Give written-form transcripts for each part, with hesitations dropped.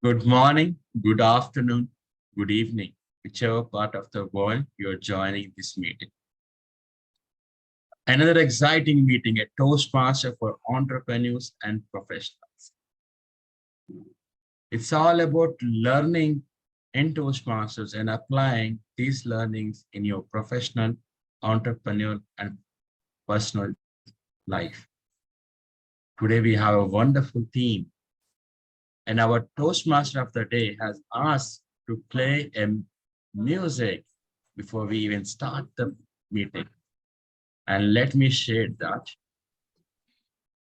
Good morning, good afternoon, good evening, whichever part of the world you're joining this meeting. Another exciting meeting at Toastmasters for entrepreneurs and professionals. It's all about learning in Toastmasters and applying these learnings in your professional, entrepreneurial, and personal life. Today we have a wonderful theme. And our Toastmaster of the day has asked to play a music before we even start the meeting. And let me share that.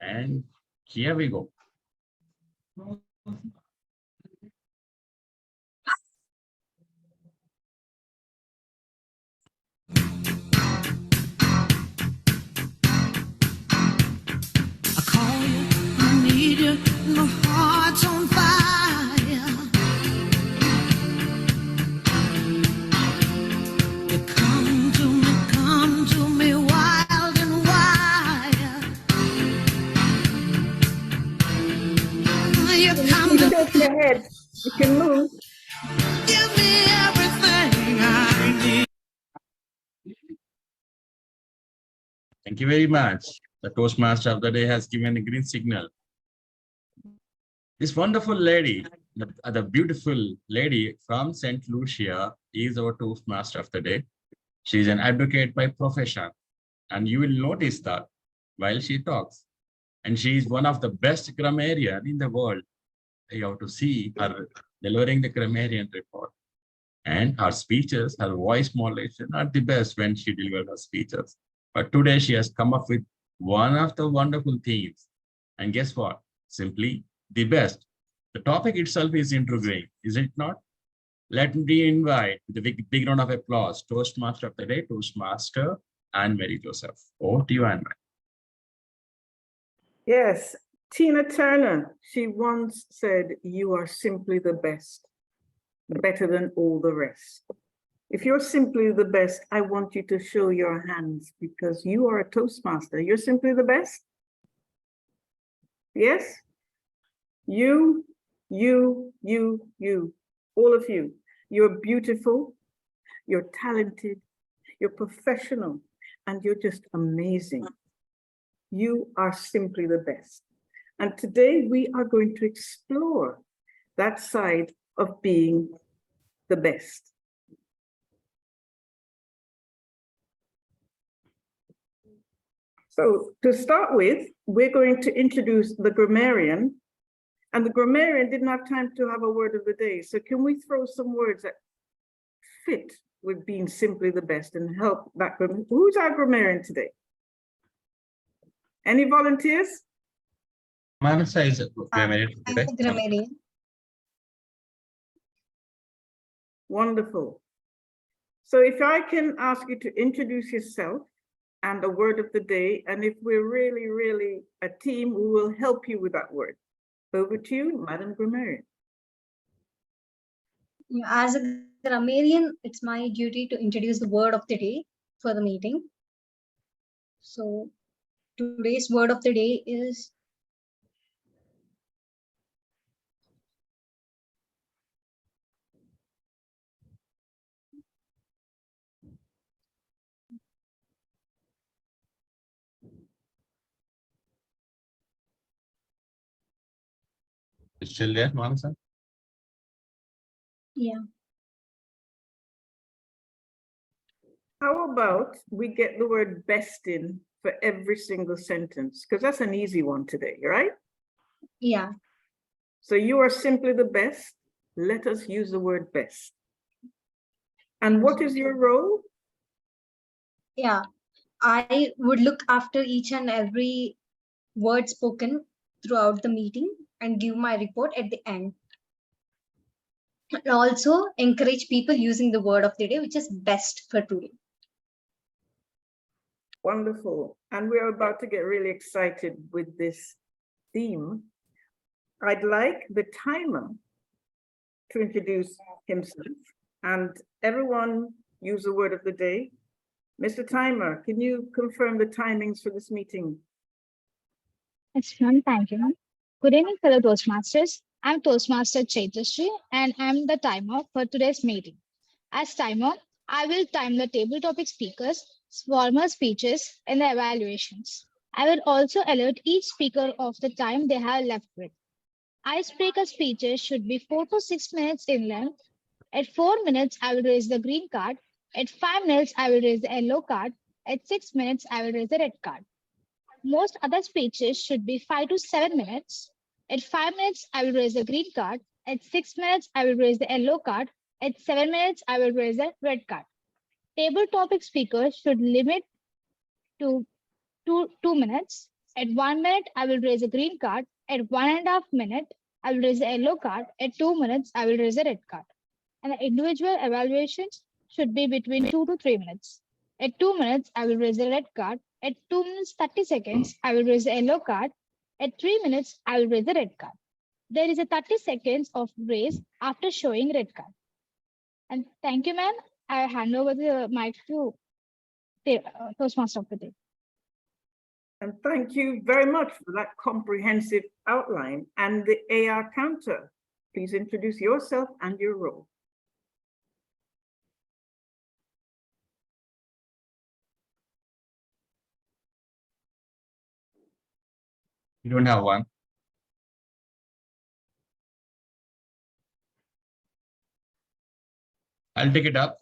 And here we go. I call you, I need you, my heart's on fire. You come to me wild and wild. You come to Shake your head. You can move. give me everything I need. Thank you very much. The Toastmaster of the day has given a green signal. This wonderful lady, the beautiful lady from St. Lucia is our Toastmaster of the day. She is an advocate by profession. And you will notice that while she talks. And she is one of the best grammarian in the world. You have to see her delivering the grammarian report. And her speeches, her voice modulation are the best when she delivers her speeches. But today she has come up with one of the wonderful themes. And guess what? Simply the best. The topic itself is intriguing, is it not? Let me invite with a big round of applause, Toastmaster of the day, Toastmaster Anne-Marie Joseph. Over to you, Anne-Marie. Yes, Tina Turner, she once said, "You are simply the best, better than all the rest." If you're simply the best, I want you to show your hands because you are a Toastmaster. You're simply the best? Yes? You, all of you. You're beautiful, you're talented, you're professional, and you're just amazing. You are simply the best. And today we are going to explore that side of being the best. So to start with, we're going to introduce the grammarian, and the grammarian didn't have time to have a word of the day. So can we throw some words that fit with being simply the best and help that? Who's our grammarian today? Any volunteers? Manasa is a grammarian I'm today. a grammarian. Wonderful. So if I can ask you to introduce yourself and a word of the day, and if we're really a team, we will help you with that word. Over to you, Madam Grammarian. As a grammarian, it's my duty to introduce the word of the day for the meeting. So today's word of the day is Is still there, Manasa? yeah. How about we get the word best in for every single sentence? Because that's an easy one today, right? Yeah. So you are simply the best. Let us use the word best. And what is your role? Yeah. I would look after each and every word spoken throughout the meeting and give my report at the end. And also encourage people using the word of the day, which is best for today. Wonderful. And we're about to get really excited with this theme. I'd like the timer to introduce himself and everyone use the word of the day. Mr. Timer, can you confirm the timings for this meeting? Excellent, thank you. Good evening, fellow Toastmasters. I'm Toastmaster Chaitashri and I'm the timer for today's meeting. As timer, I will time the table topic speakers, formal speeches, and the evaluations. I will also alert each speaker of the time they have left with. Icebreaker speeches should be 4 to 6 minutes in length. At 4 minutes, I will raise the green card. At 5 minutes, I will raise the yellow card. At 6 minutes, I will raise the red card. Most other speeches should be 5 to 7 minutes. At 5 minutes, I will raise the green card. At 6 minutes, I will raise the yellow card. At 7 minutes, I will raise the red card. Table topic speakers should limit to 2 minutes. At 1 minute, I will raise a green card. At 1.5 minutes, I will raise the yellow card. At 2 minutes, I will raise the red card. And the individual evaluations should be between 2 to 3 minutes. At 2 minutes, I will raise the red card. At 2 minutes 30 seconds, I will raise the yellow card. At 3 minutes, I will raise the red card. There is a 30 seconds of raise after showing red card. And thank you, ma'am. I hand over the mic to Toastmaster of the day. And thank you very much for that comprehensive outline and the AR counter. Please introduce yourself and your role. You don't have one. I'll take it up.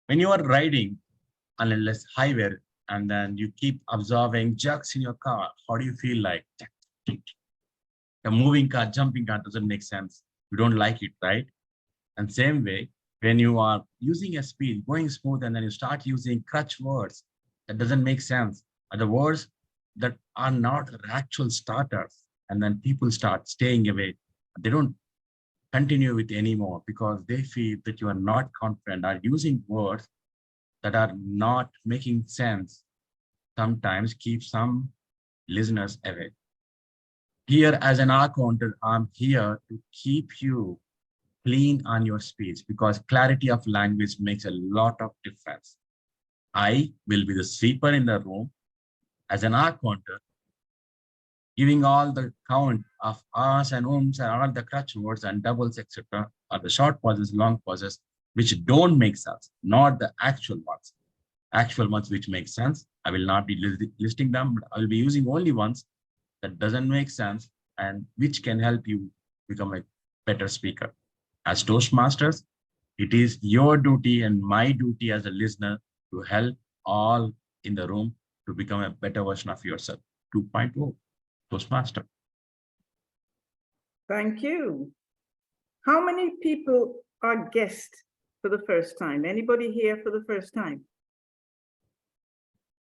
When you are riding on a less highway and then you keep observing jerks in your car, how do you feel like? The moving car, jumping car doesn't make sense. You don't like it, right? And same way, when you are using a speed, going smooth, and then you start using crutch words, that doesn't make sense. Are the words that are not actual starters, and then people start staying away. They don't continue with anymore because they feel that you are not confident, are using words that are not making sense. Sometimes keep some listeners away. Here as an accountant, I'm here to keep you clean on your speech because clarity of language makes a lot of difference. I will be the sweeper in the room as an accountant, giving all the count of ahs and ums and all the crutch words and doubles, etc., or the short pauses, long pauses, which don't make sense, not the actual ones. Actual ones which make sense, I will not be listing them, but I will be using only ones that doesn't make sense and which can help you become a better speaker. As Toastmasters, it is your duty and my duty as a listener to help all in the room to become a better version of yourself. 2.0, Toastmaster. Thank you. How many people are guests for the first time? Anybody here for the first time?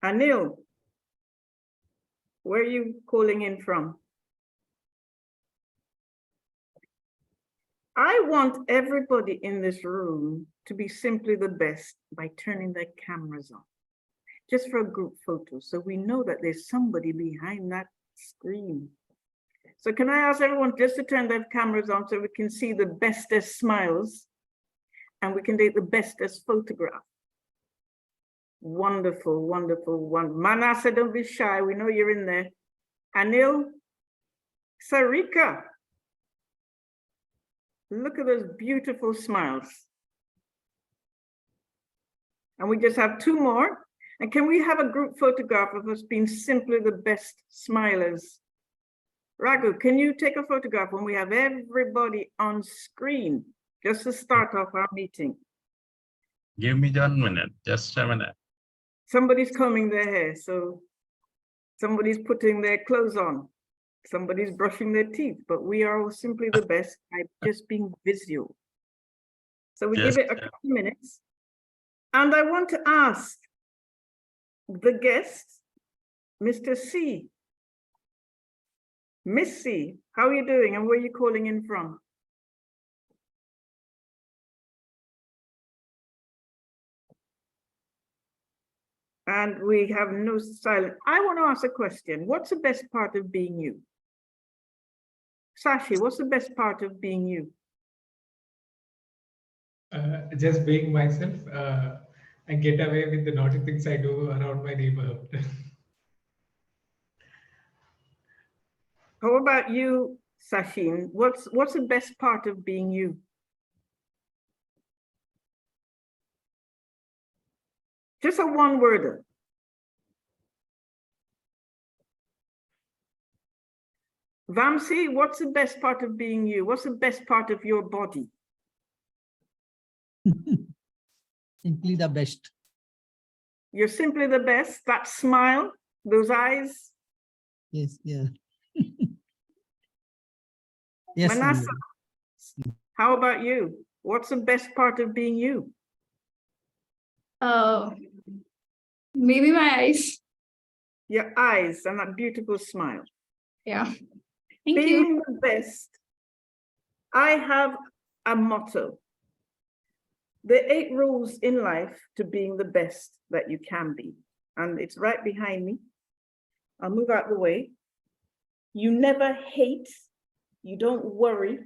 Anil, where are you calling in from? I want everybody in this room to be simply the best by turning their cameras on, just for a group photo, so we know that there's somebody behind that screen. So can I ask everyone just to turn their cameras on so we can see the bestest smiles and we can take the bestest photograph? Wonderful, wonderful one. Manasa, don't be shy. We know you're in there. Anil, Sarika. Look at those beautiful smiles. And we just have two more. And can we have a group photograph of us being simply the best smilers? Raghu, can you take a photograph when we have everybody on screen, just to start off our meeting? Give me 1 minute, just a minute. Somebody's combing their hair, so somebody's putting their clothes on, somebody's brushing their teeth, but we are all simply the best by just being visual. So we give it a couple minutes. And I want to ask the guest, Mr. C. Miss C, how are you doing and where are you calling in from? And we have no silence. I want to ask a question. What's the best part of being you? Sashi, what's the best part of being you? Just being myself and get away with the naughty things I do around my neighborhood. How about you, Sachin? What's the best part of being you? Just a one-worder. Vamsi, what's the best part of being you? What's the best part of your body? Simply the best. You're simply the best. That smile, those eyes. Yes, yeah. Yes, Manasa, Swami. how about you? What's the best part of being you? Maybe my eyes. Your eyes and that beautiful smile. Yeah. Thank you. Being the best, I have a motto. The 8 rules in life to being the best that you can be. And it's right behind me. I'll move out the way. You never hate. You don't worry.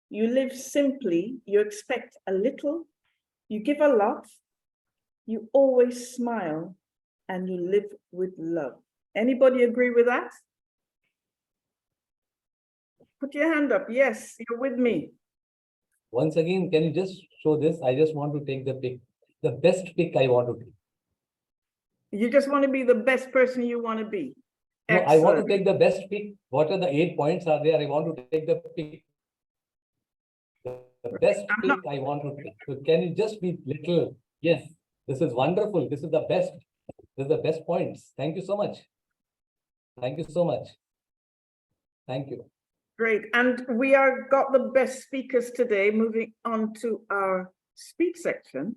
You live simply. You expect a little. You give a lot. You always smile. And you live with love. Anybody agree with that? Put your hand up. Yes, you're with me. Once again, can you just show this? I just want to take the pick, the best pick I want to take. You just want to be the best person you want to be. No, I want to Excellent. take the best pick. What are the 8 points are there? I want to take the pick. The best I'm pick not- I want to take. So can you just be little? Yes, this is wonderful. This is the best. This is the best points. Thank you so much. Thank you so much. Thank you. Great. And we are got the best speakers today. Moving on to our speech section.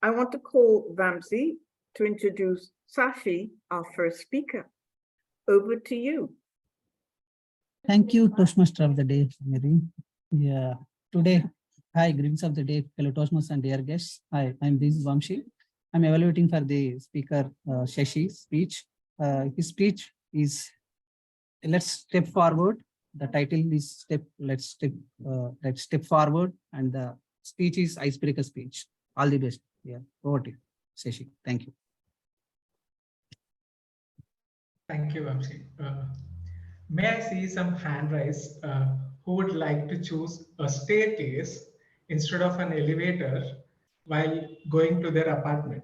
I want to call Vamsi to introduce Sashi, our first speaker. Over to you. Thank you, Toastmaster of the day, Mary. Yeah, today, hi, greetings of the day, fellow Toastmasters and dear guests. Hi, I'm this Vamshi. I'm evaluating for the speaker Shashi's speech. His speech is Let's Step Forward. The title is Let's Step Forward, and the speech is Icebreaker speech. All the best. Yeah, over to you, Shashi. Thank you. Thank you, Vamsi. May I see some hand raise who would like to choose a staircase instead of an elevator while going to their apartment?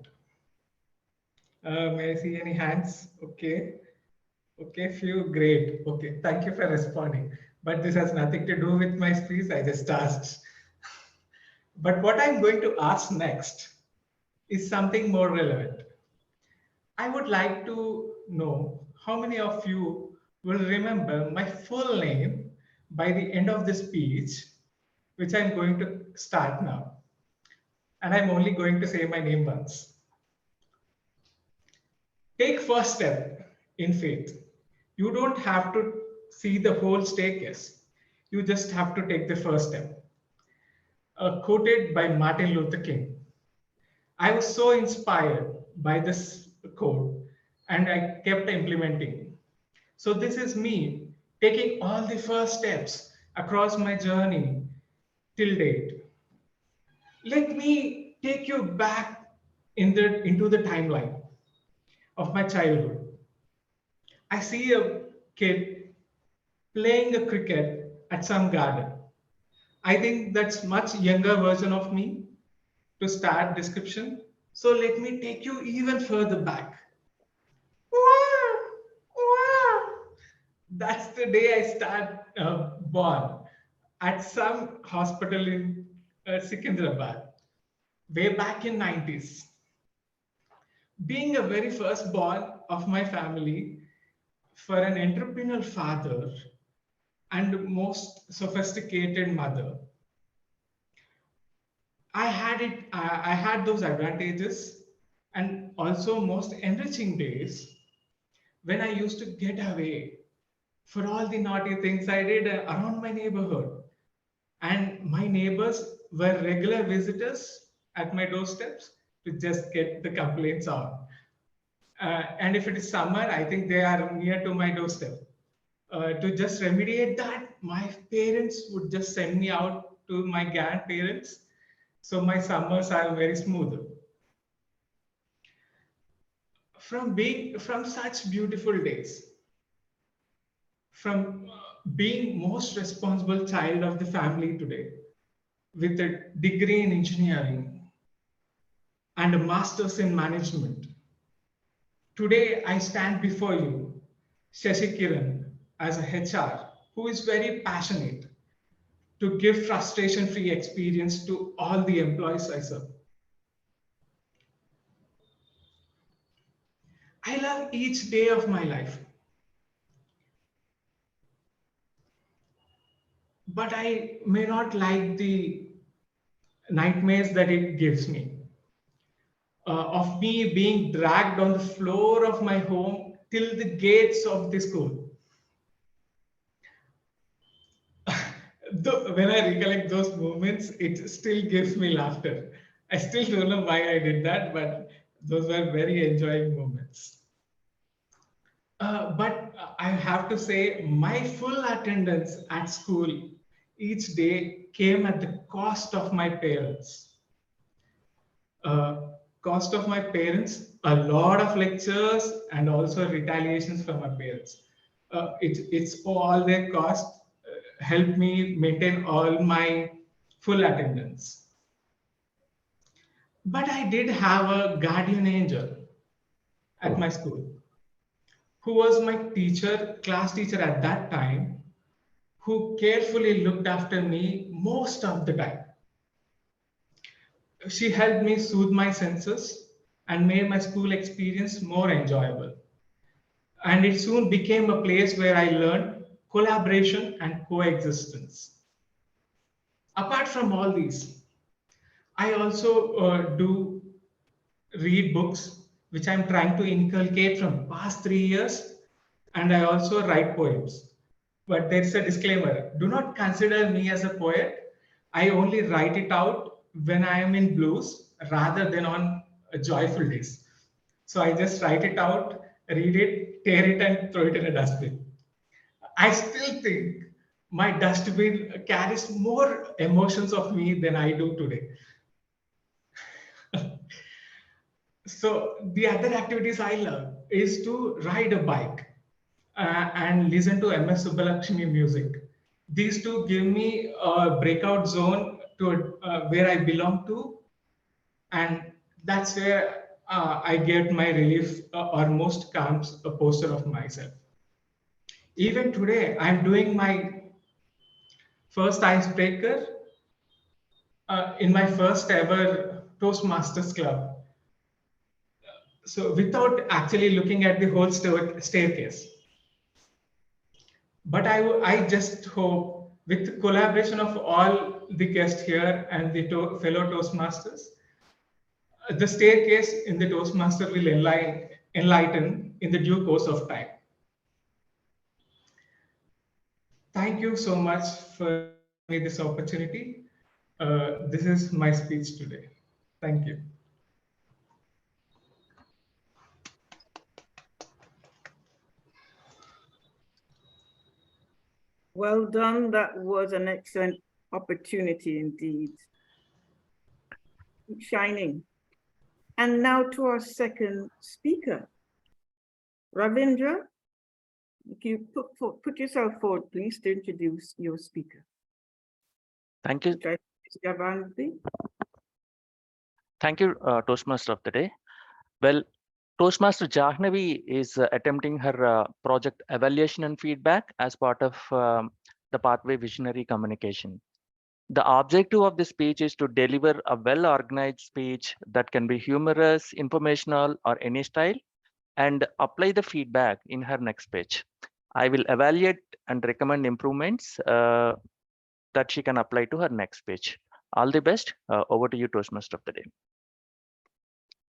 May I see any hands? Okay. Okay, few, great. Okay, thank you for responding. But this has nothing to do with my speech, I just asked. But what I'm going to ask next is something more relevant. I would like to know how many of you will remember my full name by the end of the speech, which I'm going to start now. And I'm only going to say my name once. Take first step in faith. You don't have to see the whole staircase. You just have to take the first step. Quoted by Martin Luther King. I was so inspired by this quote and I kept implementing. So this is me taking all the first steps across my journey till date. Let me take you back into the timeline of my childhood. I see a kid playing a cricket at some garden. I think that's much younger version of me to start description. So let me take you even further back. Wow, wow. That's the day I start born at some hospital in Secunderabad, way back in 90s. Being a very firstborn of my family for an entrepreneurial father and most sophisticated mother, I had those advantages and also most enriching days when I used to get away for all the naughty things I did around my neighborhood. And my neighbors were regular visitors at my doorsteps to just get the complaints on. And if it is summer, I think they are near to my doorstep. To just remediate that, my parents would just send me out to my grandparents. So my summers are very smooth. From such beautiful days, from being most responsible child of the family today, with a degree in engineering and a master's in management. Today, I stand before you, Shashi Kiran, as a HR who is very passionate to give frustration-free experience to all the employees I serve. I love each day of my life, but I may not like the nightmares that it gives me. Of me being dragged on the floor of my home till the gates of the school. When I recollect those moments, it still gives me laughter. I still don't know why I did that, but those were very enjoying moments. But I have to say, my full attendance at school each day came at the cost of my parents. Cost of my parents, a lot of lectures, and also retaliations from my parents. It's all their cost helped me maintain all my full attendance. But I did have a guardian angel at my school, who was my teacher, class teacher at that time, who carefully looked after me most of the time. She helped me soothe my senses and made my school experience more enjoyable. And it soon became a place where I learned collaboration and coexistence. Apart from all these, I also do read books, which I'm trying to inculcate from past 3 years. And I also write poems. But there's a disclaimer. Do not consider me as a poet. I only write it out when I am in blues rather than on joyful days. So I just write it out, read it, tear it, and throw it in a dustbin. I still think my dustbin carries more emotions of me than I do today. So the other activities I love is to ride a bike and listen to MS Subbulakshmi music. These two give me a breakout zone to where I belong to, and that's where I get my relief or most calm posture of myself. Even today, I'm doing my first icebreaker in my first ever Toastmasters club. So without actually looking at the whole staircase. But I just hope with the collaboration of all the guests here and the fellow Toastmasters, the staircase in the Toastmaster will enlighten in the due course of time. Thank you so much for this opportunity. This is my speech today. Thank you. Well done. That was an excellent opportunity indeed. Keep shining. And now to our second speaker. Ravindra, you put yourself forward, please, to introduce your speaker. Thank you. Thank you, Toastmaster of the day. Well, Toastmaster Jahnavi is attempting her project evaluation and feedback as part of the Pathway Visionary Communication. The objective of this speech is to deliver a well-organized speech that can be humorous, informational, or any style, and apply the feedback in her next speech. I will evaluate and recommend improvements that she can apply to her next speech. All the best. Over to you, Toastmaster of the day.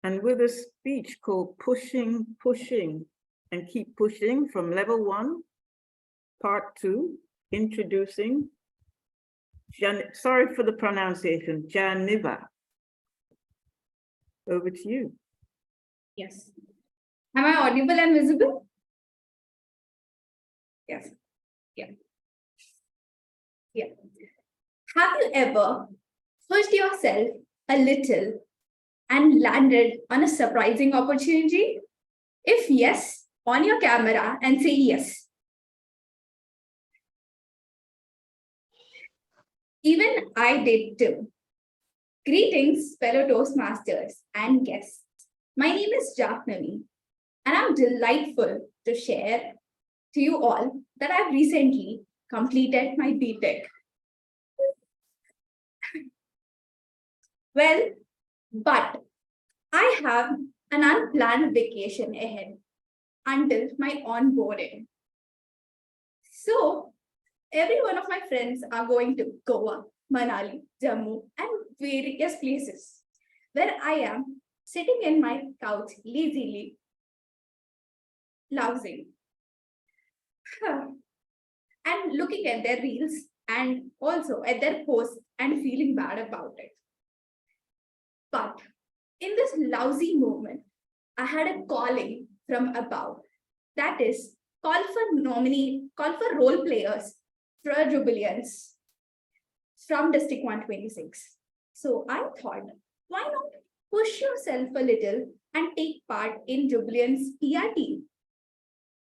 And with a speech called Pushing, Pushing, and Keep Pushing from Level 1, Part 2, introducing, sorry for the pronunciation, Janiva. Over to you. Yes. Am I audible and visible? Yes. Yeah. Yeah. Have you ever pushed yourself a little and landed on a surprising opportunity? If yes, on your camera and say yes. Even I did too. Greetings, fellow Toastmasters and guests. My name is Jahnavi, and I'm delightful to share to you all that I've recently completed my BTech. Well, but I have an unplanned vacation ahead until my onboarding. So, every one of my friends are going to Goa, Manali, Jammu, and various places where I am sitting in my couch lazily, lounging, and looking at their reels and also at their posts and feeling bad about it. But in this lousy moment, I had a calling from above. That is, call for role players for Jubileans from District 126. So I thought, why not push yourself a little and take part in Jubileans PR team?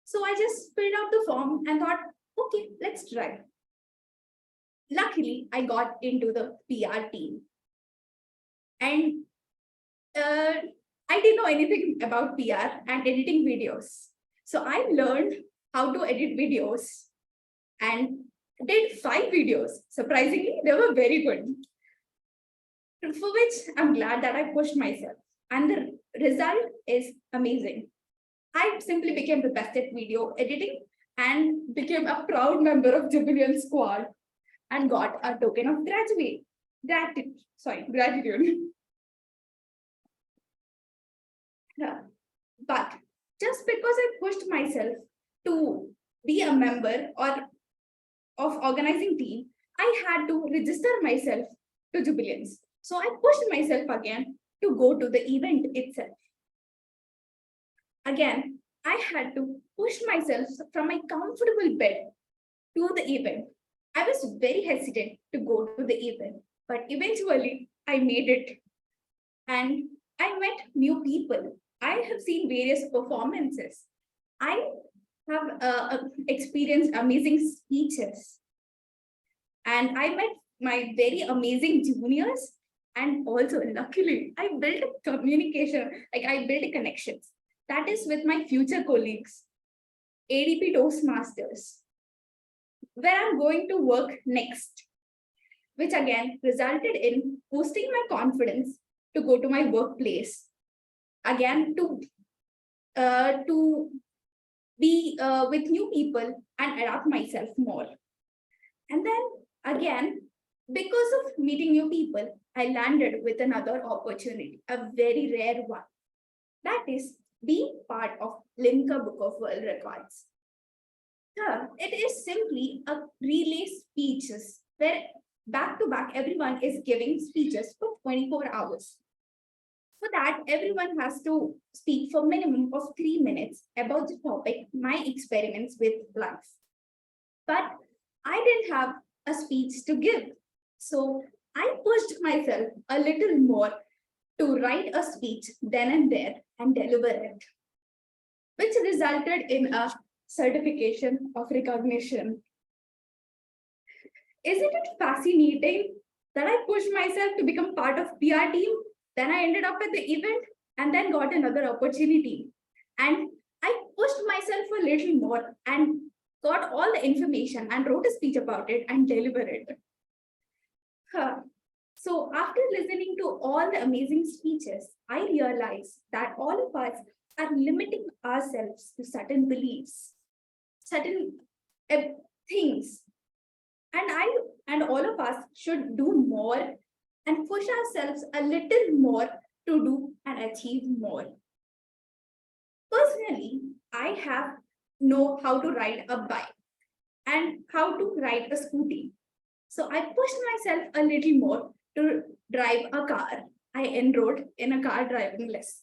So I just filled out the form and thought, okay, let's try. Luckily, I got into the PR team. And I didn't know anything about PR and editing videos. So I learned how to edit videos and did 5 videos. Surprisingly, they were very good. For which I'm glad that I pushed myself. And the result is amazing. I simply became the best at video editing and became a proud member of Jubilean Squad and got a token of gratitude. Yeah. But just because I pushed myself to be a member or of organizing team, I had to register myself to Jubileans. So I pushed myself again to go to the event itself. Again, I had to push myself from my comfortable bed to the event. I was very hesitant to go to the event, but eventually I made it. And I met new people. I have seen various performances. I have experienced amazing speeches. And I met my very amazing juniors. And also, luckily, I built a communication, like I built connections. That is with my future colleagues, ADP Toastmasters, where I'm going to work next, which again resulted in boosting my confidence to go to my workplace. Again, to be with new people and adapt myself more. And then again, because of meeting new people, I landed with another opportunity, a very rare one. That is being part of Limca Book of World Records. It is simply a relay speeches where back to back everyone is giving speeches for 24 hours. For that, everyone has to speak for minimum of 3 minutes about the topic, my experiments with life. But I didn't have a speech to give. So I pushed myself a little more to write a speech then and there and deliver it, which resulted in a certification of recognition. Isn't it fascinating that I pushed myself to become part of PR team? Then I ended up at the event and then got another opportunity. And I pushed myself a little more and got all the information and wrote a speech about it and delivered it. So after listening to all the amazing speeches, I realized that all of us are limiting ourselves to certain beliefs, certain things. And all of us should do more and push ourselves a little more to do and achieve more. Personally, I know how to ride a bike and how to ride a scooty. So I pushed myself a little more to drive a car. I enrolled in a car driving lesson.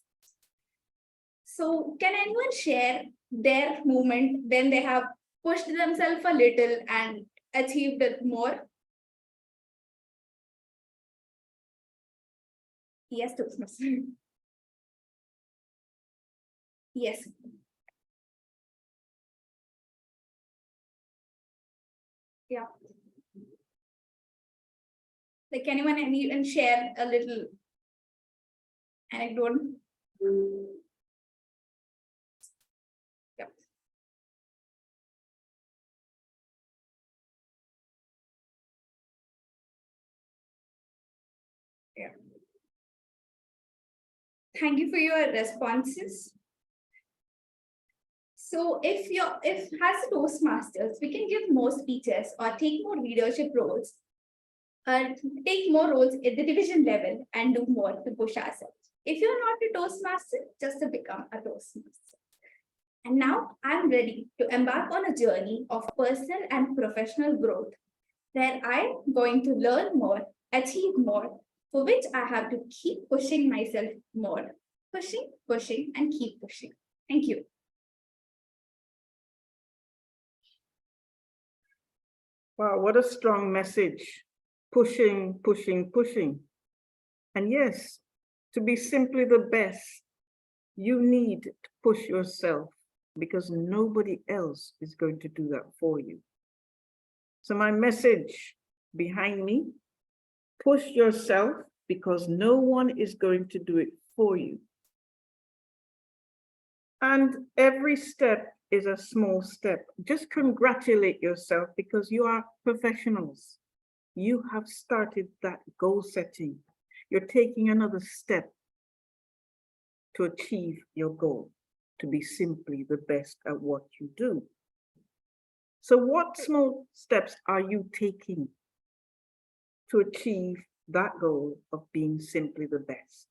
So can anyone share their moment when they have pushed themselves a little and achieved it more? Yes, Toastmasters. Yes. Yeah. Like anyone and share a little anecdote? Yep. Yeah. Thank you for your responses. So if as a Toastmasters, we can give more speeches or take more leadership roles, take more roles at the division level and do more to push ourselves. If you're not a Toastmaster, just to become a Toastmaster. And now I'm ready to embark on a journey of personal and professional growth, where I'm going to learn more, achieve more, for which I have to keep pushing myself more, pushing, and keep pushing. Thank you. Wow, what a strong message. Pushing, pushing, pushing. And yes, to be simply the best, you need to push yourself because nobody else is going to do that for you. So my message behind me, push yourself because no one is going to do it for you. And every step is a small step. Just congratulate yourself because you are professionals. You have started that goal setting. You're taking another step to achieve your goal, to be simply the best at what you do. So what small steps are you taking to achieve that goal of being simply the best?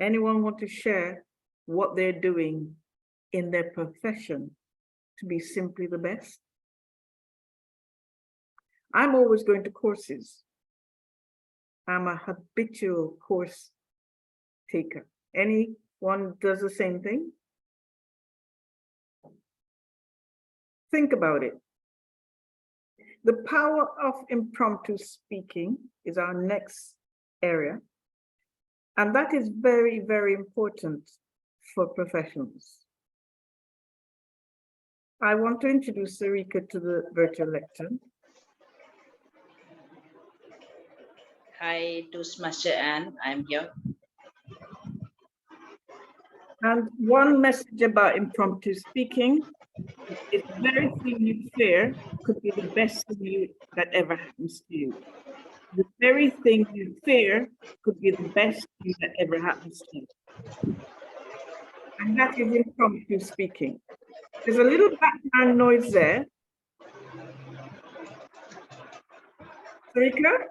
Anyone want to share what they're doing in their profession to be simply the best? I'm always going to courses. I'm a habitual course taker. Anyone does the same thing? Think about it. The power of impromptu speaking is our next area. And that is very, very important for professionals. I want to introduce Sarika to the virtual lecture. Hi, Toastmaster Anne, I'm here. And one message about impromptu speaking is the very thing you fear could be the best thing that ever happens to you. The very thing you fear could be the best thing that ever happens to you. And that is impromptu speaking. There's a little background noise there. Sarika,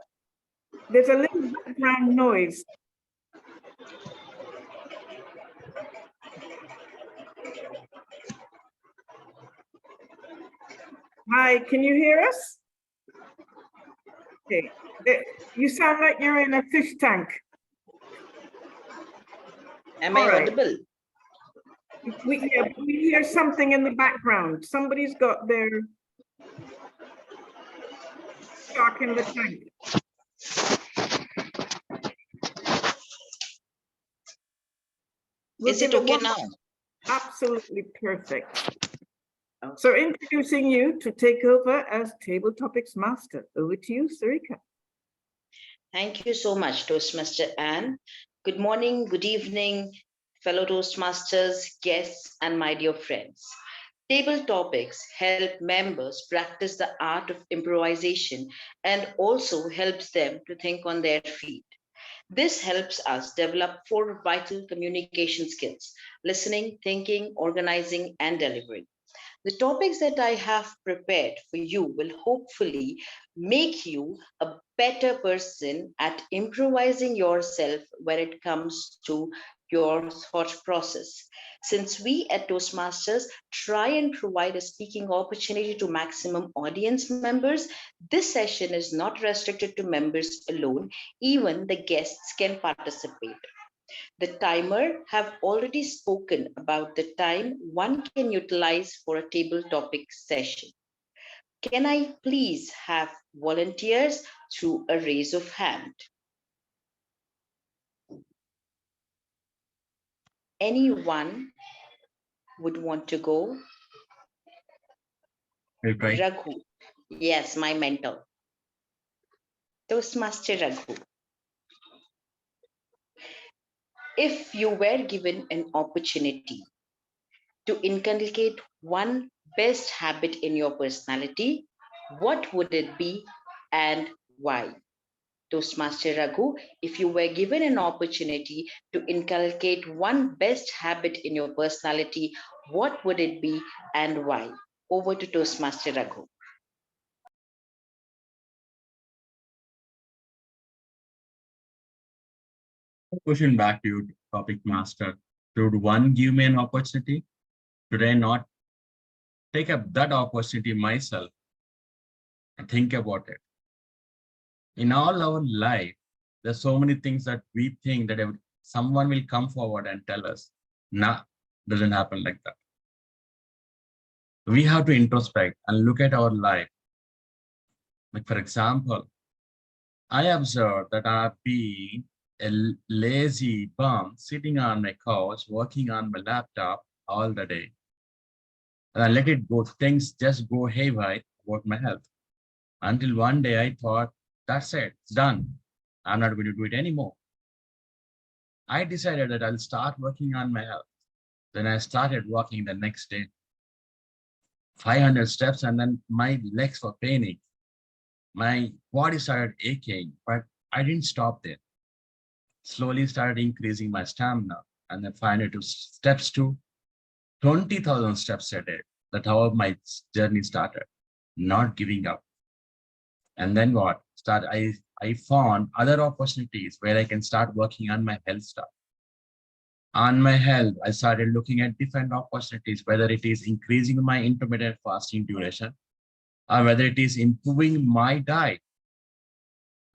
there's a little background noise. Hi, can you hear us? Okay, you sound like you're in a fish tank. Am I audible? We hear something in the background. Somebody's got their shark in the tank. Is it okay now? Absolutely perfect. So introducing you to take over as Table Topics Master. Over to you, Sarika. Thank you so much, Toastmaster Anne. Good morning, good evening, fellow Toastmasters, guests, and my dear friends. Table topics help members practice the art of improvisation and also helps them to think on their feet. This helps us develop 4 vital communication skills: listening, thinking, organizing, and delivering. The topics that I have prepared for you will hopefully make you a better person at improvising yourself when it comes to your thought process. Since we at Toastmasters try and provide a speaking opportunity to maximum audience members, this session is not restricted to members alone. Even the guests can participate. The timer have already spoken about the time one can utilize for a table topic session. Can I please have volunteers through a raise of hand? Anyone would want to go? I'll try. Raghu. Yes, my mentor. Toastmaster Raghu. If you were given an opportunity to inculcate one best habit in your personality, what would it be and why? Toastmaster Raghu, if you were given an opportunity to inculcate one best habit in your personality, what would it be and why? Over to Toastmaster Raghu. Question back to you, topic master. Should one give me an opportunity? Should I not take up that opportunity myself and think about it? In all our life, there's so many things that we think that someone will come forward and tell us. Nah, doesn't happen like that. We have to introspect and look at our life. Like for example, I observed that I've been a lazy bum sitting on my couch, working on my laptop all the day. And I let it go, things just go haywire about my health. Until one day I thought, that's it, it's done. I'm not going to do it anymore. I decided that I'll start working on my health. Then I started walking the next day. 500 steps and then my legs were paining. My body started aching, but I didn't stop there. Slowly started increasing my stamina and then 500 steps to 20,000 steps a day. That's how my journey started, not giving up. And then what? I found other opportunities where I can start working on my health stuff. On my health, I started looking at different opportunities, whether it is increasing my intermittent fasting duration, or whether it is improving my diet,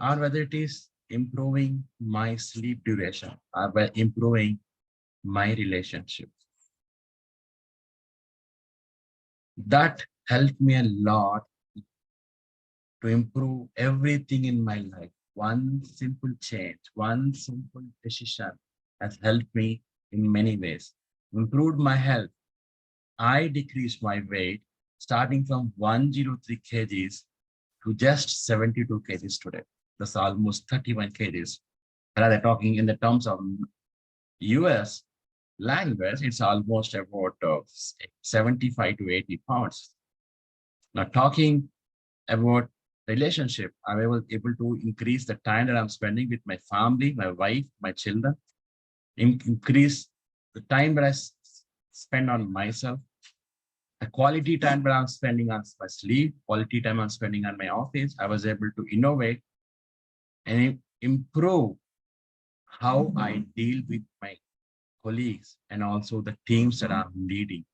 or whether it is improving my sleep duration, or improving my relationship. That helped me a lot to improve everything in my life. One simple change, one simple decision has helped me in many ways. Improved my health. I decreased my weight starting from 103 kgs to just 72 kgs today. That's almost 31 kgs. Rather talking in the terms of US language, it's almost about 75 to 80 pounds. Now talking about relationship, I'm able to increase the time that I'm spending with my family, my wife, my children, increase the time that I spend on myself, the quality time that I'm spending on my sleep, quality time I'm spending on my office. I was able to innovate and improve how I deal with my colleagues and also the teams that I'm leading.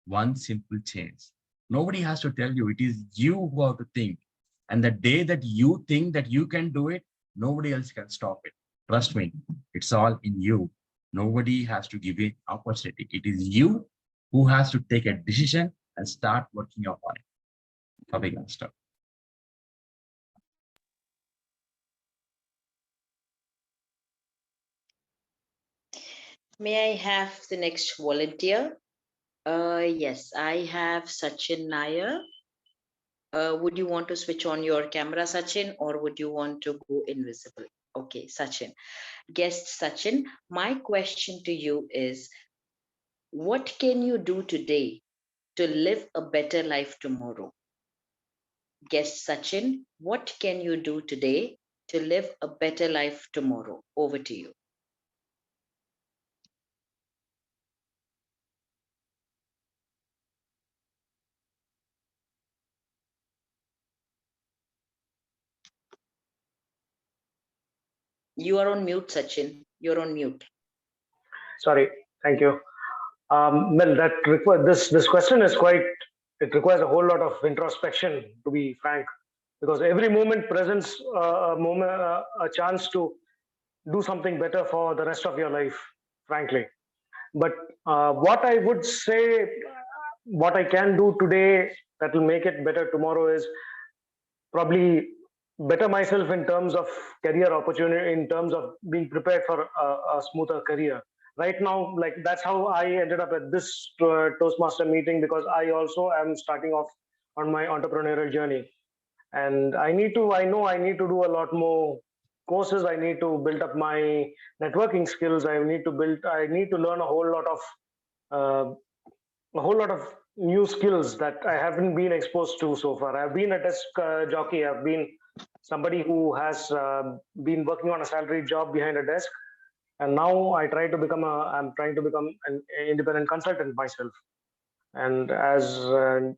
One simple change. Nobody has to tell you, it is you who have to think. And the day that you think that you can do it, nobody else can stop it. Trust me, it's all in you. Nobody has to give you opportunity. It is you who has to take a decision and start working on it. Topic and stuff. May I have the next volunteer? Yes, I have Sachin Nair. Would you want to switch on your camera, Sachin, or would you want to go invisible? Okay, Sachin. Guest Sachin, my question to you is, what can you do today to live a better life tomorrow? Guest Sachin, what can you do today to live a better life tomorrow? Over to you. You are on mute, Sachin. You're on mute. Sorry, thank you. Well, this question is it requires a whole lot of introspection, to be frank, because every moment presents a chance to do something better for the rest of your life, frankly. But what I would say, what I can do today that will make it better tomorrow is probably better myself in terms of career opportunity, in terms of being prepared for a smoother career. Right now, like that's how I ended up at this Toastmaster meeting, because I also am starting off on my entrepreneurial journey. And I know I need to do a lot more courses. I need to build up my networking skills. I need to learn a whole lot of new skills that I haven't been exposed to so far. I've been a desk jockey. I've been somebody who has been working on a salaried job behind a desk, and now I'm trying to become an independent consultant myself, and I'm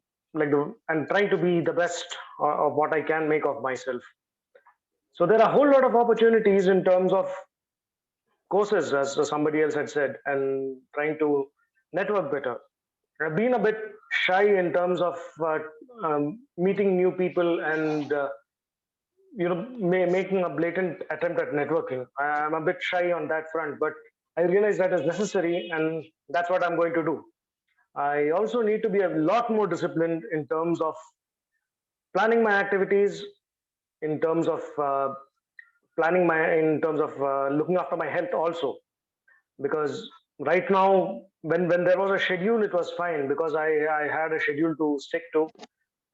trying to be the best of what I can make of myself. So there are a whole lot of opportunities in terms of courses, as somebody else had said, and trying to network better. I've been a bit shy in terms of meeting new people and making a blatant attempt at networking. I'm a bit shy on that front, but I realize that is necessary, and that's what I'm going to do. I also need to be a lot more disciplined in terms of planning my activities, in terms of looking after my health also, because right now when there was a schedule, it was fine because I had a schedule to stick to.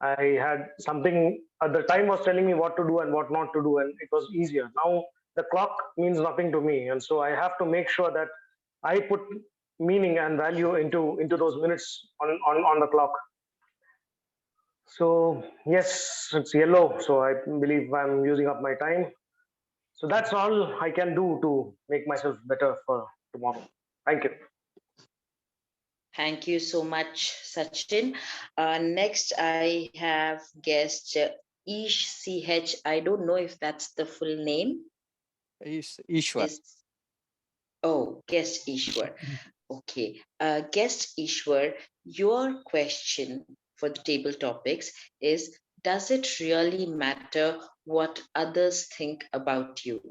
I had something at the time was telling me what to do and what not to do, and it was easier. Now the clock means nothing to me, and so I have to make sure that I put meaning and value into those minutes on the clock. So yes, it's yellow, so I believe I'm using up my time. So that's all I can do to make myself better for tomorrow. Thank you. Thank you so much, Sachin. Next, I have guest Ish CH. I don't know if that's the full name. Ishwar. Guest Ishwar. Okay. Guest Ishwar, your question for the table topics is, does it really matter what others think about you?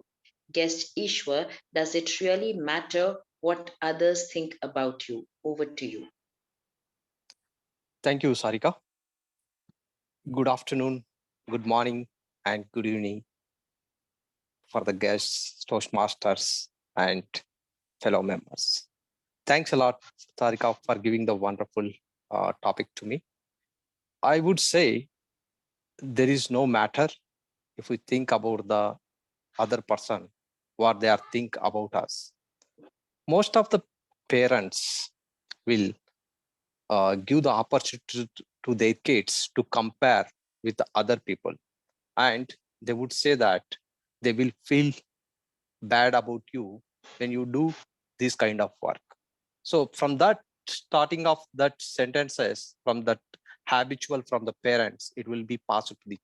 Guest Ishwar, does it really matter what others think about you? Over to you. Thank you, Sarika. Good afternoon, good morning, and good evening for the guests, Toastmasters, and fellow members. Thanks a lot, Sarika, for giving the wonderful topic to me. I would say there is no matter if we think about the other person, what they are think about us. Most of the parents will give the opportunity to their kids to compare with the other people, and they would say that they will feel bad about you when you do this kind of work. So from that starting of that sentences, from that habitual from the parents, it will be passed to the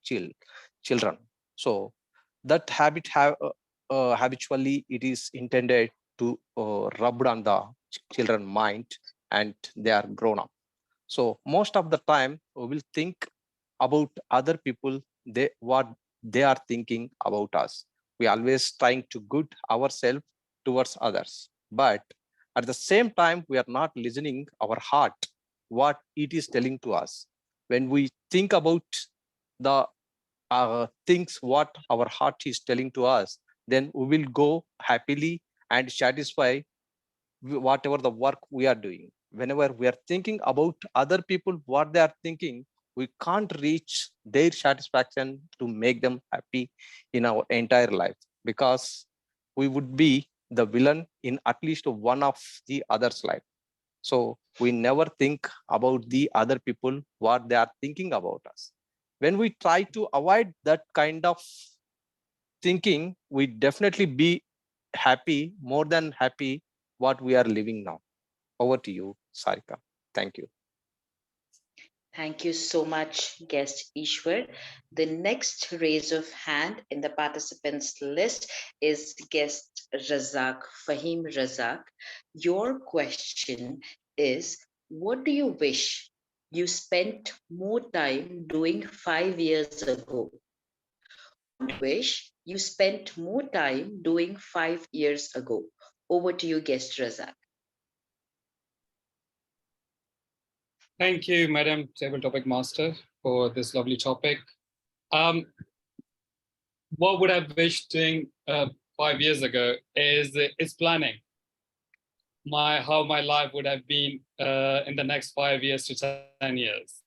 children. So that habitually it is intended to rub on the children mind, and they are grown up. So most of the time we will think about other people, what they are thinking about us. We always trying to good ourselves towards others, but at the same time we are not listening our heart, what it is telling to us. When we think about the things what our heart is telling to us, then we will go happily and satisfy whatever the work we are doing. Whenever we are thinking about other people, what they are thinking, we can't reach their satisfaction to make them happy in our entire life, because we would be the villain in at least one of the other's life. So we never think about the other people, what they are thinking about us. When we try to avoid that kind of thinking, we definitely be happy, more than happy, what we are living now. Over to you, Sarika. Thank you. Thank you so much, guest Ishwar. The next raise of hand in the participants list is guest Razak, Fahim Razak. Your question is, what do you wish you spent more time doing 5 years ago? What do you wish you spent more time doing 5 years ago? Over to you, guest Razak. Thank you, Madam Table Topic Master, for this lovely topic. What would I wish doing 5 years ago is planning how my life would have been in the next 5 years to 10 years.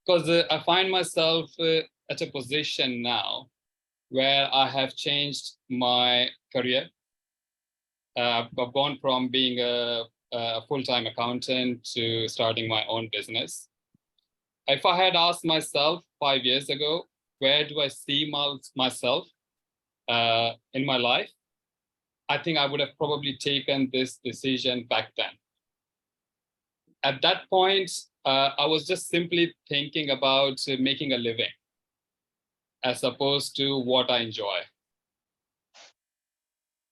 because I find myself at a position now where I have changed my career. I've gone from being a full-time accountant to starting my own business. If I had asked myself 5 years ago, where do I see myself in my life? I think I would have probably taken this decision back then. At that point, I was just simply thinking about making a living as opposed to what I enjoy.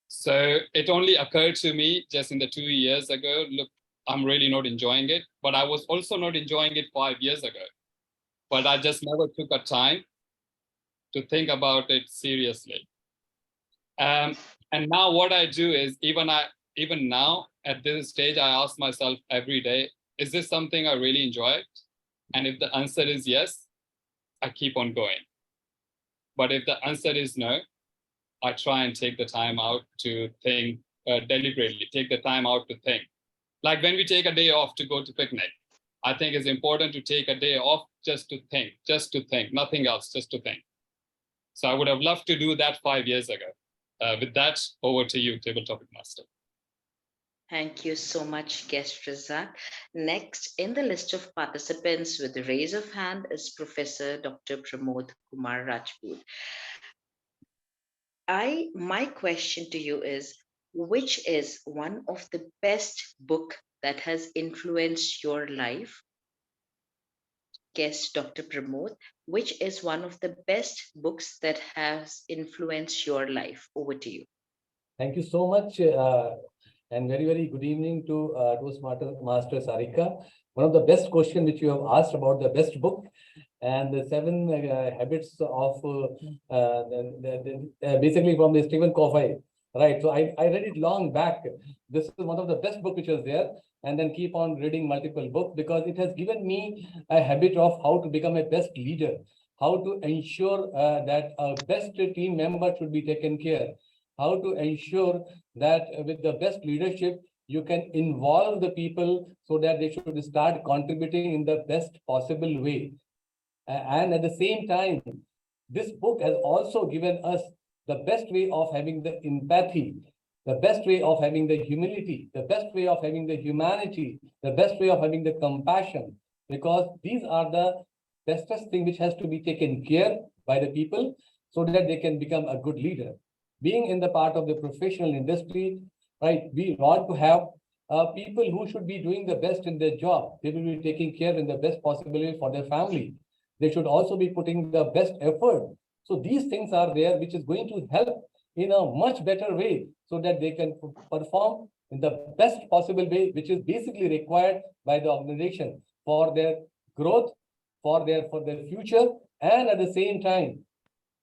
So it only occurred to me just in the 2 years ago, look, I'm really not enjoying it, but I was also not enjoying it 5 years ago. But I just never took a time to think about it seriously. And now what I do is even now at this stage, I ask myself every day, is this something I really enjoy? And if the answer is yes, I keep on going. But if the answer is no, I try and take the time out to think deliberately, take the time out to think. Like when we take a day off to go to picnic, I think it's important to take a day off just to think, nothing else, just to think. So I would have loved to do that 5 years ago. With that, over to you, Table Topic Master. Thank you so much, guest Razak. Next in the list of participants with the raise of hand is Professor Dr. TMoD Kumar Rajput. My question to you is, which is one of the best book that has influenced your life? Guest Dr. TMoD, which is one of the best books that has influenced your life? Over to you. Thank you so much. And very, very good evening to Toastmaster Sarika. One of the best questions which you have asked about the best book and the 7 habits of basically from the Stephen Covey, right? So I read it long back. This is one of the best book which was there, and then keep on reading multiple books because it has given me a habit of how to become a best leader, how to ensure that a best team member should be taken care, how to ensure that with the best leadership, you can involve the people so that they should start contributing in the best possible way. And at the same time, this book has also given us the best way of having the empathy, the best way of having the humility, the best way of having the humanity, the best way of having the compassion, because these are the bestest thing which has to be taken care by the people so that they can become a good leader. Being in the part of the professional industry, right, we want to have people who should be doing the best in their job. They will be taking care in the best possible way for their family. They should also be putting the best effort. So these things are there, which is going to help in a much better way so that they can perform in the best possible way, which is basically required by the organization for their growth, for their future, and at the same time,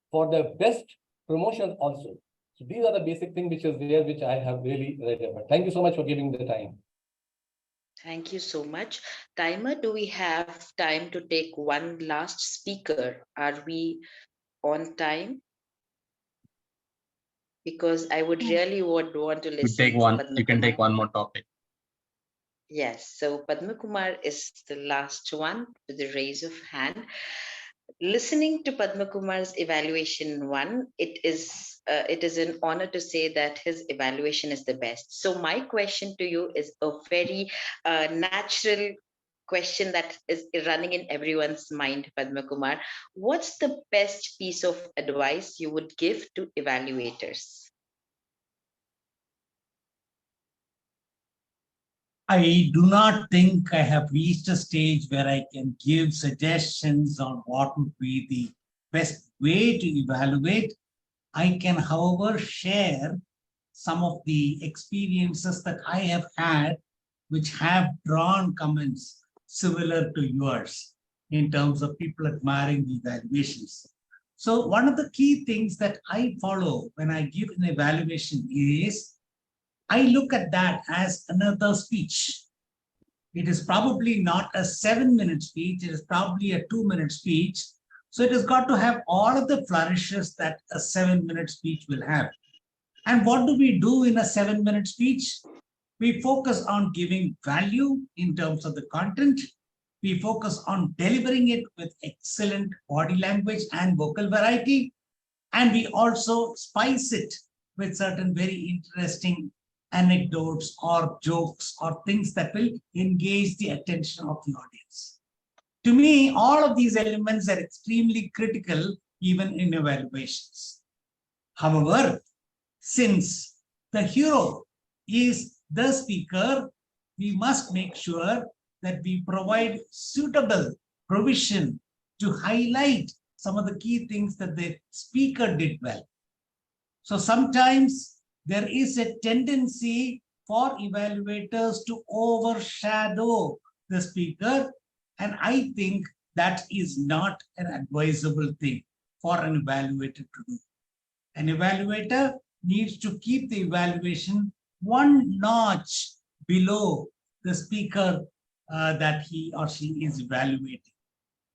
for the best promotion also. So these are the basic things which is there, which I have really read about. Thank you so much for giving the time. Thank you so much. Timer, do we have time to take one last speaker? Are we on time? Because I would really want to listen to Padma You can take Kumar. one more topic. Yes, so Padma Kumar is the last one with the raise of hand. Listening to Padma Kumar's evaluation 1, it is an honor to say that his evaluation is the best. So my question to you is a very natural question that is running in everyone's mind, Padma Kumar. What's the best piece of advice you would give to evaluators? I do not think I have reached a stage where I can give suggestions on what would be the best way to evaluate. I can, however, share some of the experiences that I have had, which have drawn comments similar to yours in terms of people admiring the evaluations. So one of the key things that I follow when I give an evaluation is I look at that as another speech. It is probably not a 7-minute speech. It is probably a 2-minute speech. So it has got to have all of the flourishes that a 7-minute speech will have. And what do we do in a 7-minute speech? We focus on giving value in terms of the content. We focus on delivering it with excellent body language and vocal variety. And we also spice it with certain very interesting anecdotes or jokes or things that will engage the attention of the audience. To me, all of these elements are extremely critical even in evaluations. However, since the hero is the speaker, we must make sure that we provide suitable provision to highlight some of the key things that the speaker did well. So sometimes there is a tendency for evaluators to overshadow the speaker, and I think that is not an advisable thing for an evaluator to do. An evaluator needs to keep the evaluation one notch below the speaker that he or she is evaluating,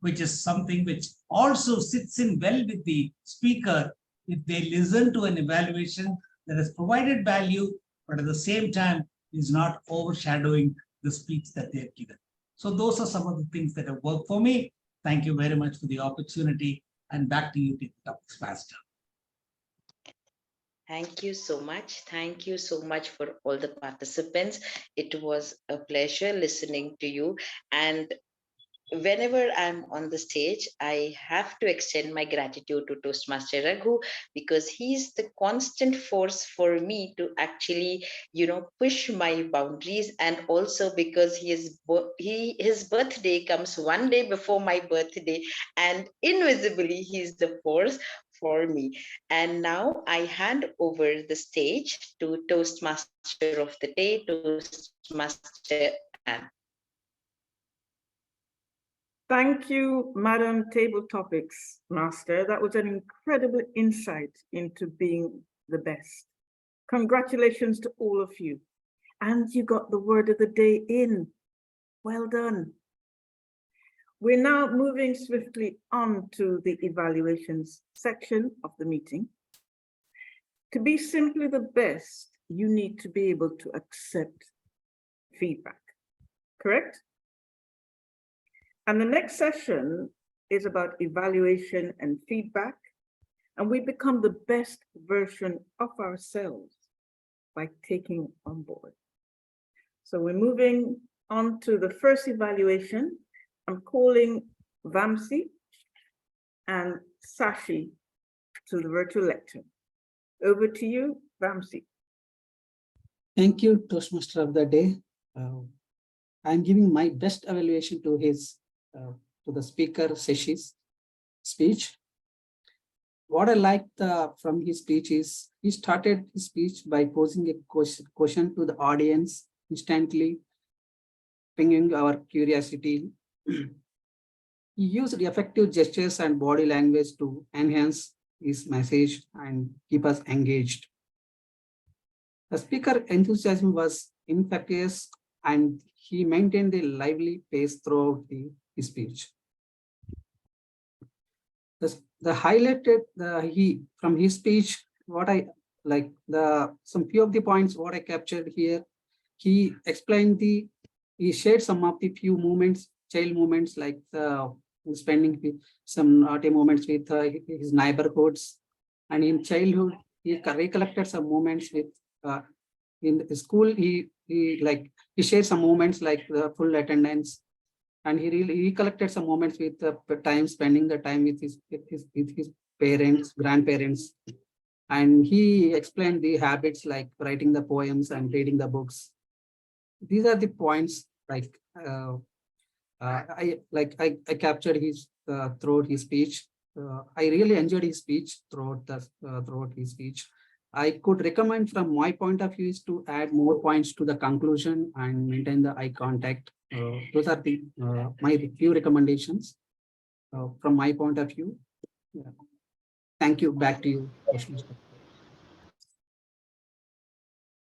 which is something which also sits in well with the speaker if they listen to an evaluation that has provided value, but at the same time is not overshadowing the speech that they're given. So those are some of the things that have worked for me. Thank you very much for the opportunity, and back to you, Toastmaster. Thank you so much. Thank you so much for all the participants. It was a pleasure listening to you. And whenever I'm on the stage, I have to extend my gratitude to Toastmaster Raghu, because he's the constant force for me to actually, push my boundaries. And also because his birthday comes one day before my birthday, and invisibly he's the force for me. And now I hand over the stage to Toastmaster of the day, Toastmaster Anne. Thank you, Madam Table Topics Master. That was an incredible insight into being the best. Congratulations to all of you. And you got the word of the day in. Well done. We're now moving swiftly on to the evaluations section of the meeting. To be simply the best, you need to be able to accept feedback, correct? And the next session is about evaluation and feedback, and we become the best version of ourselves by taking on board. So we're moving on to the first evaluation. I'm calling Vamsi and Sashi to the virtual lecture. Over to you, Vamsi. Thank you, Toastmaster of the day. I'm giving my best evaluation to the speaker Sashi's speech. What I liked from his speech is he started his speech by posing a question to the audience, instantly pinging our curiosity. He used effective gestures and body language to enhance his message and keep us engaged. The speaker enthusiasm was infectious, and he maintained a lively pace throughout his speech. The highlighted from his speech, what I like, some few of the points what I captured here. He explained he shared some of the few moments, child moments, like spending some naughty moments with his neighborhoods, and in childhood he recollected some moments with in the school. He shared some moments like the full attendance, and he recollected some moments with spending the time with his parents, grandparents, and he explained the habits like writing the poems and reading the books. These are the points I captured his throughout his speech. I really enjoyed his speech throughout his speech. I could recommend from my point of view is to add more points to the conclusion and maintain the eye contact. Those are the my few recommendations from my point of view. Yeah. Thank you. Back to you.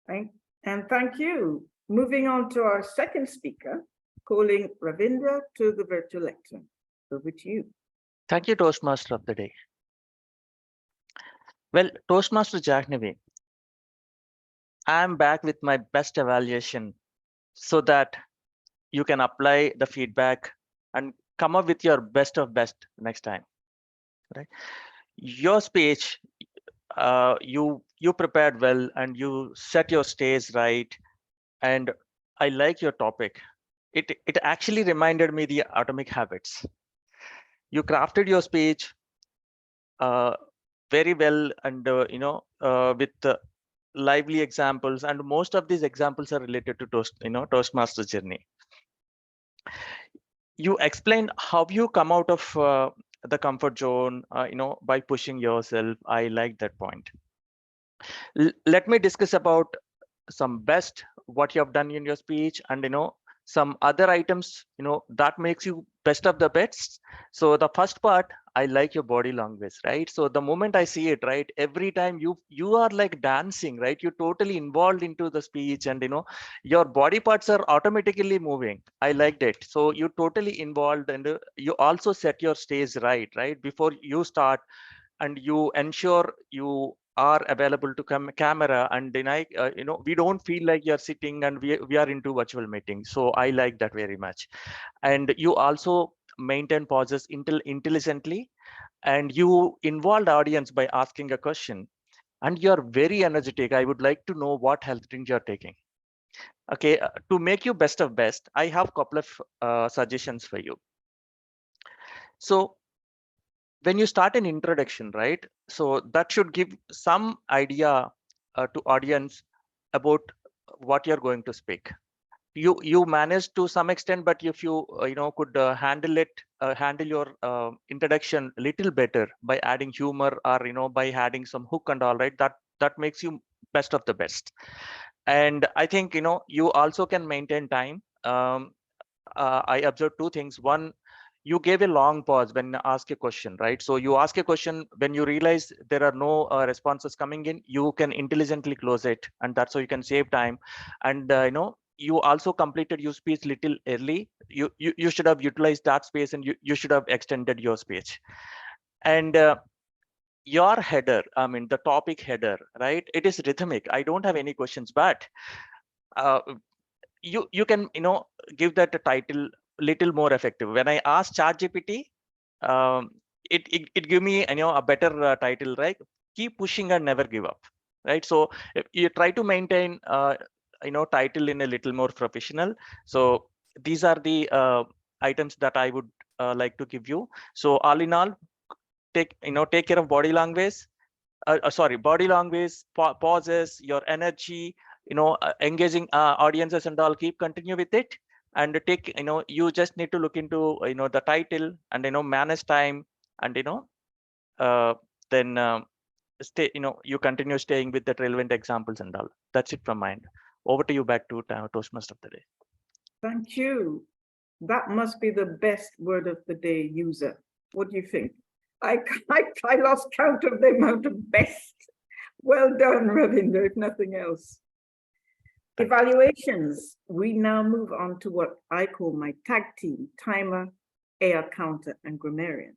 Thank you. Moving on to our second speaker, calling Ravindra to the virtual lecture. Over to you. Thank you, Toastmaster of the day. Well, Toastmaster Jahnavi, I'm back with my best evaluation so that you can apply the feedback and come up with your best of best next time, right? Your speech, you prepared well and you set your stage right. And I like your topic. It actually reminded me the atomic habits. You crafted your speech very well, and with lively examples, and most of these examples are related to Toastmasters journey. You explained how you come out of the comfort zone, by pushing yourself. I like that point. Let me discuss about some best what you have done in your speech, and some other items that makes you best of the best. So the first part, I like your body language, right? So the moment I see it, right, every time you are like dancing, right? You're totally involved into the speech, and your body parts are automatically moving. I liked it. So you're totally involved, and you also set your stage right before you start, and you ensure you are available to camera, and deny we don't feel like you're sitting and we are into virtual meetings. So I like that very much. And you also maintain pauses intelligently, and you involve the audience by asking a question, and you're very energetic. I would like to know what health drinks you're taking. Okay, to make you best of best, I have a couple of suggestions for you. So when you start an introduction, right, so that should give some idea to audience about what you're going to speak. You manage to some extent, but if you could handle your introduction a little better by adding humor, or by adding some hook and all, right, that makes you best of the best. And I think you also can maintain time. I observed two things. One, you gave a long pause when ask a question, right? So you ask a question, when you realize there are no responses coming in, you can intelligently close it, and that's how you can save time. And you also completed your speech little early. You should have utilized that space, and you should have extended your speech. And your header, I mean the topic header, right, it is rhythmic. I don't have any questions, but you can give that a title little more effective. When I asked ChatGPT, it give me a better title, right? Keep pushing and never give up, right? So if you try to maintain title in a little more professional. So these are the items that I would like to give you. So all in all, take care of body language. Body language, pauses, your energy, engaging audiences and all. Keep continue with it, and take you just need to look into the title, and manage time, and then stay you continue staying with the relevant examples and all. That's it from my end. Over to you, back to Toastmaster of the day. Thank you. That must be the best word of the day user. What do you think? I lost count of the amount of best. Well done, Ravinder, if nothing else. Evaluations. We now move on to what I call my tag team, timer, AR counter, and grammarian.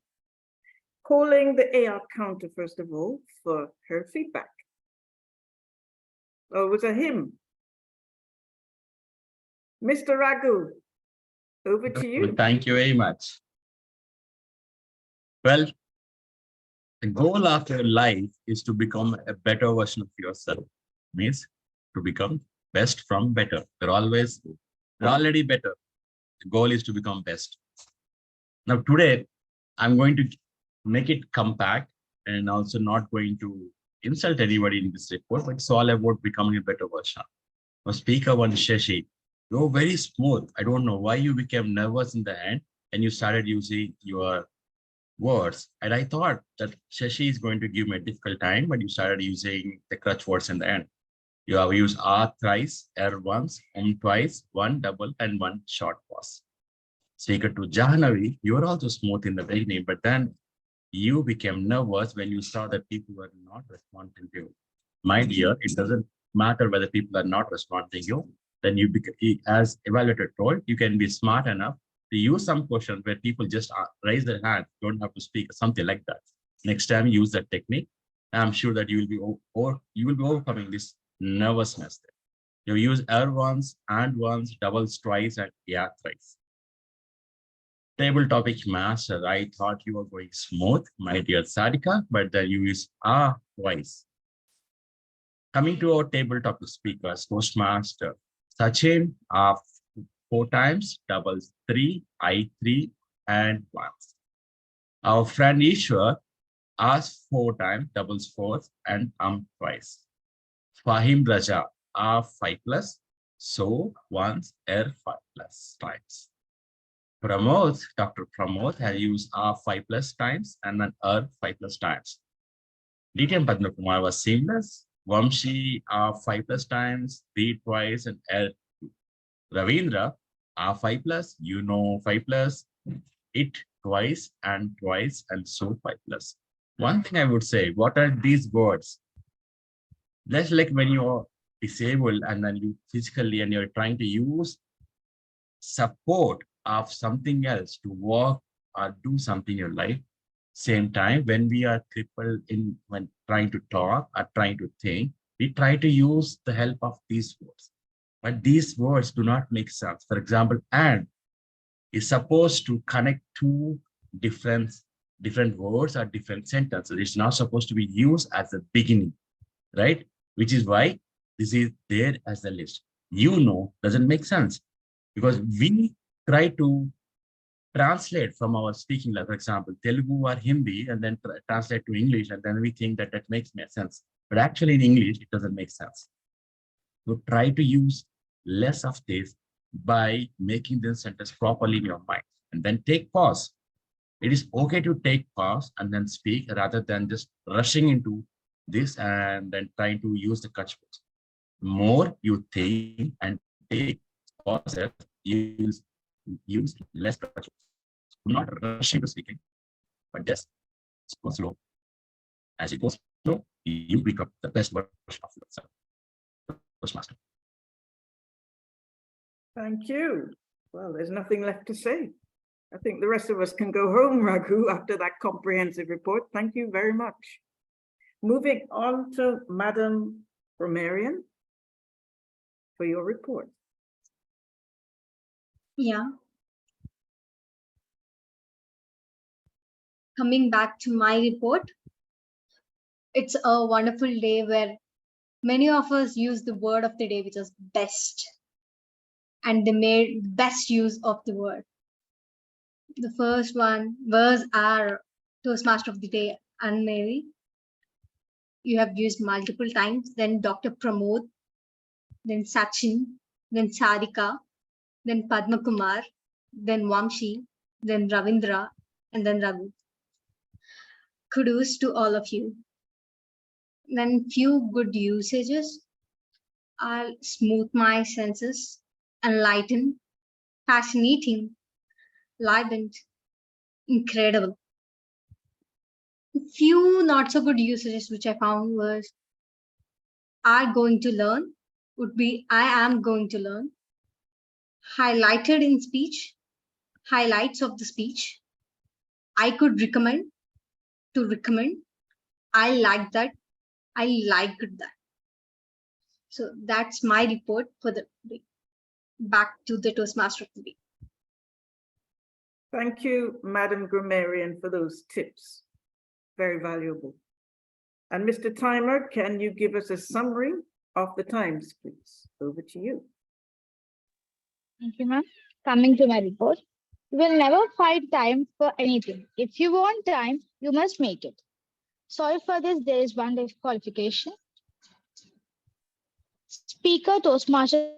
Calling the AR counter, first of all, for her feedback. Oh, it was a him. Mr. Raghu, over to you. Thank you very much. Well, the goal of your life is to become a better version of yourself. Means to become best from better. You're already better. The goal is to become best. Now today, I'm going to make it compact and also not going to insult anybody in this report, but it's all about becoming a better version. Now, speaker one, Shashi, you're very smooth. I don't know why you became nervous in the end and you started using your words. And I thought that Shashi is going to give me a difficult time, but you started using the crutch words in the end. You have used R thrice, R once, twice, one double, and one short pause. Speaker to Jahanavi, you were also smooth in the beginning, but then you became nervous when you saw that people were not responding to you. My dear, it doesn't matter whether people are not responding to you. Then you, as evaluator told, you can be smart enough to use some questions where people just raise their hand, don't have to speak, something like that. Next time, use that technique. I'm sure that you will be overcoming this nervousness. You use R once, and once, doubles twice, and yeah thrice. Table topic master. I thought you were going smooth, my dear Sadika, but then you use twice. Coming to our table topic speakers, Toastmaster. Sachin, 4 times, doubles 3, I 3, and once. Our friend Ishwar asks 4 times, doubles 4, and twice. Fahim Raja, 5 plus, so once, 5 plus times. Pramod, Dr. Pramod has used 5 plus times and then 5 plus times. DTM Padma Kumar was seamless. Vamshi, 5 plus times, B twice, and L 2. Ravindra, 5 plus, 5 plus, it twice, and so 5 plus. One thing I would say, what are these words? That's like when you're disabled and then you physically and you're trying to use support of something else to work or do something in your life. Same time, when we are crippled when trying to talk or trying to think, we try to use the help of these words. But these words do not make sense. For example, and is supposed to connect two different words or different sentences. It's not supposed to be used as a beginning, right? Which is why this is there as a list. Doesn't make sense because we try to translate from our speaking, like for example, Telugu or Hindi, and then translate to English, and then we think that makes sense. But actually in English, it doesn't make sense. So try to use less of this by making the sentence properly in your mind, and then take pause. It is okay to take pause and then speak rather than just rushing into this and then trying to use the catchwords. The more you think and take pauses, you use less catchwords. Not rush into speaking, but just go slow. As you go slow, you become the best version of yourself. Toastmaster. Thank you. Well, there's nothing left to say. I think the rest of us can go home, Raghu, after that comprehensive report. Thank you very much. Moving on to Madam Romarian for your report. Yeah. Coming back to my report, it's a wonderful day where many of us use the word of the day, which is best. And they made the best use of the word. The first one was our Toastmaster of the day, Anne-Marie. You have used multiple times. Then Dr. Pramod, then Sachin, then Sarika, then Padma Kumar, then Vamshi, then Ravindra, and then Raghu. Kudos to all of you. Then few good usages are smooth my senses, enlighten, fascinating, livened, incredible. Few not so good usages which I found was are going to learn, would be I am going to learn, highlighted in speech, highlights of the speech, I could recommend, to recommend, I like that, I liked that. So that's my report for the week. Back to the Toastmaster of the week. Thank you, Madam Grammarian, for those tips. Very valuable. And Mr. Timer, can you give us a summary of the times, please? Over to you. Thank you, ma'am. Coming to my report, you will never find time for anything. If you want time, you must make it. Sorry for this, there is one disqualification. Speaker Toastmaster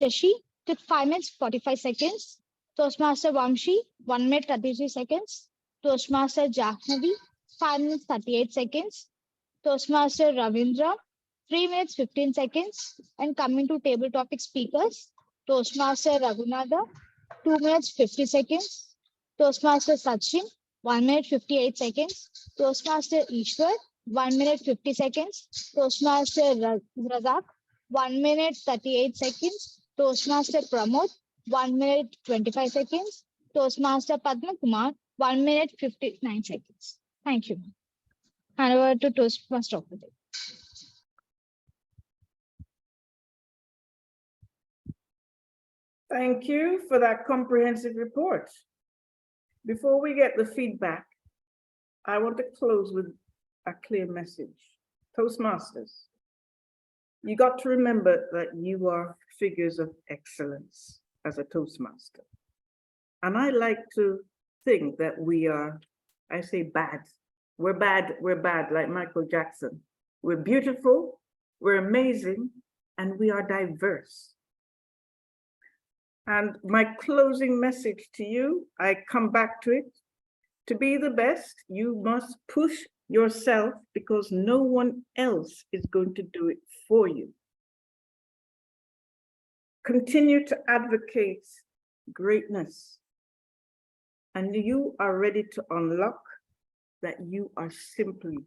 Shashi took 5 minutes 45 seconds. Toastmaster Vamshi 1 minute 33 seconds. Toastmaster Jahnavi 5 minutes 38 seconds. Toastmaster Ravindra 3 minutes 15 seconds. And coming to table topic speakers, Toastmaster Raghunatha 2 minutes 50 seconds. Toastmaster Sachin 1 minute 58 seconds. Toastmaster Ishwar 1 minute 50 seconds. Toastmaster Razak 1 minute 38 seconds. Toastmaster Pramod 1 minute 25 seconds. Toastmaster Padma Kumar 1 minute 59 seconds. Thank you. Hand over to Toastmaster of the day. Thank you for that comprehensive report. Before we get the feedback, I want to close with a clear message. Toastmasters, you got to remember that you are figures of excellence as a Toastmaster. And I like to think that we are, I say bad. We're bad, like Michael Jackson. We're beautiful, we're amazing, and we are diverse. And my closing message to you, I come back to it. To be the best, you must push yourself because no one else is going to do it for you. Continue to advocate greatness. And you are ready to unlock that you are simply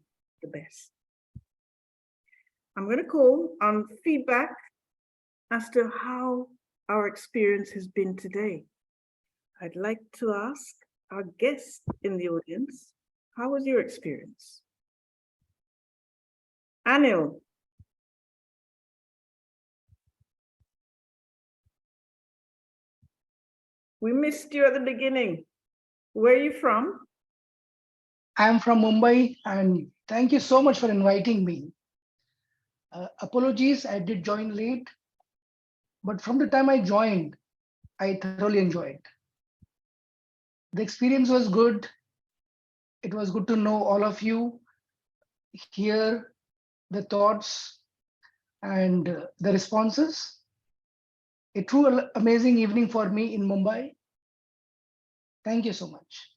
the best. I'm going to call on feedback as to how our experience has been today. I'd like to ask our guests in the audience, how was your experience? Anil. We missed you at the beginning. Where are you from? I'm from Mumbai, and thank you so much for inviting me. Apologies, I did join late, but from the time I joined, I thoroughly enjoyed. The experience was good. It was good to know all of you, hear the thoughts and the responses. A true amazing evening for me in Mumbai. Thank you so much.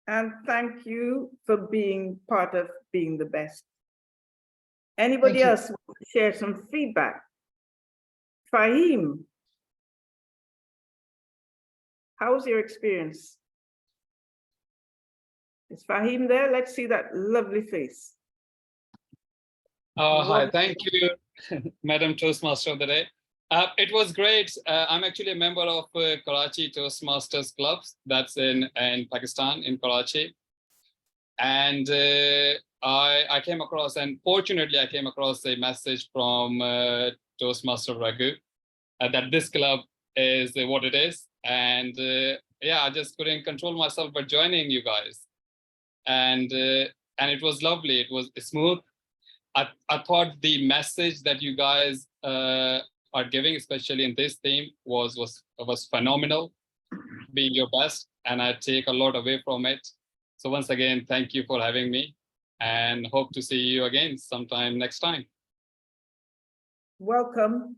And thank you for being part of being the best. Anybody else want to share some feedback? Fahim, how was your experience? Is Fahim there? Let's see that lovely face. Hi, thank you, Madam Toastmaster of the Day. It was great. I'm actually a member of Karachi Toastmasters clubs. That's in Pakistan, in Karachi. And I came across, and fortunately, I came across a message from Toastmaster Raghu that this club is what it is. And yeah, I just couldn't control myself by joining you guys. And it was lovely. It was smooth. I thought the message that you guys are giving, especially in this theme, was phenomenal. Being your best, and I take a lot away from it. So once again, thank you for having me, and hope to see you again sometime next time. Welcome.